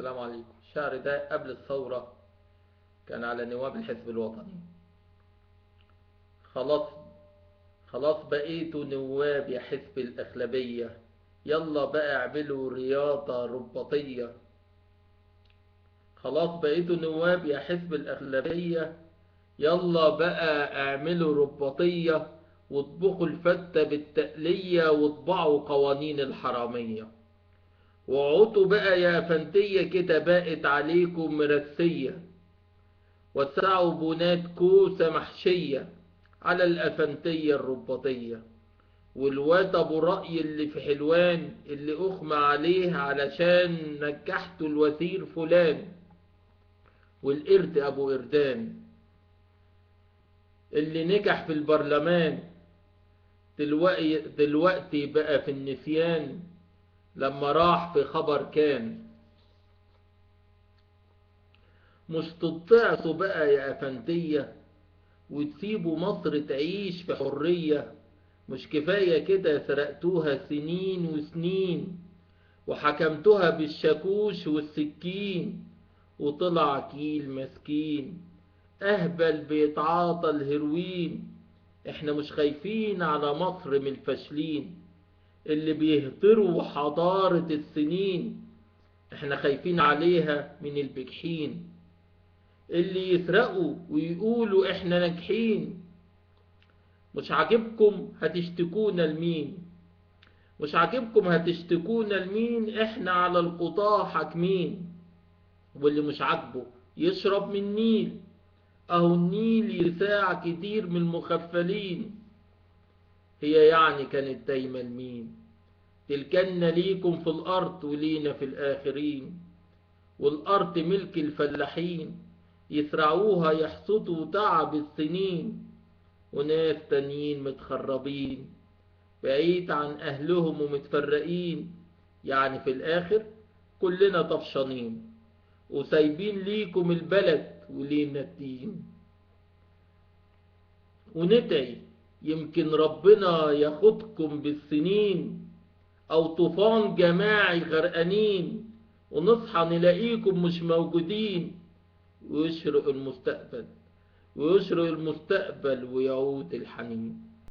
السلام عليكم. الشعر ده قبل الثورة كان على نواب الحزب الوطني. خلاص خلاص بقيتوا نواب يا حزب الأغلبية، يلا بقى اعملوا رياضة رباطية. خلاص بقيتوا نواب يا حزب الأغلبية، يلا بقى اعملوا رباطية، واطبخوا الفتة بالتقلية، واطبعوا قوانين الحرامية. وقعدوا بقى يا أفندية كده بقت عليكم مرسية، وسعوا بنات كوسة محشية على الأفندية الرباطية. والواد أبو رأي اللي في حلوان اللي أغمى عليه علشان نجحتوا الوزير فلان، والقرد أبو قردان اللي نجح في البرلمان دلوقتي بقى في النسيان لما راح في خبر كان. مش تضعفوا بقى يا أفندية وتسيبوا مصر تعيش في حرية؟ مش كفاية كده سرقتوها سنين وسنين، وحكمتوها بالشاكوش والسكين، وطلع كيل مسكين أهبل بيتعاطى الهروين. احنا مش خايفين على مصر من الفاشلين اللي بيهدروا حضارة السنين، احنا خايفين عليها من البجحين اللي يسرقوا ويقولوا احنا ناجحين. مش عاجبكم هتشتكونا لمين؟ مش عاجبكم هتشتكونا لمين؟ احنا على القضاة حاكمين. واللي مش عاجبه يشرب من النيل، اهو النيل يساع كتير من المخفلين. هي يعني كانت دايما مين؟ الجنة ليكم في الارض ولينا في الاخرين، والارض ملك الفلاحين يسرعوها يحصدوا تعب السنين. وناس تانيين متخربين بعيد عن أهلهم ومتفرقين، يعني في الآخر كلنا طفشانين وسايبين ليكم البلد ولينا الدين. وندعي يمكن ربنا ياخدكم بالسنين، أو طوفان جماعي غرقانين، ونصحى نلاقيكم مش موجودين، ويشرق المستقبل ويعود الحنين.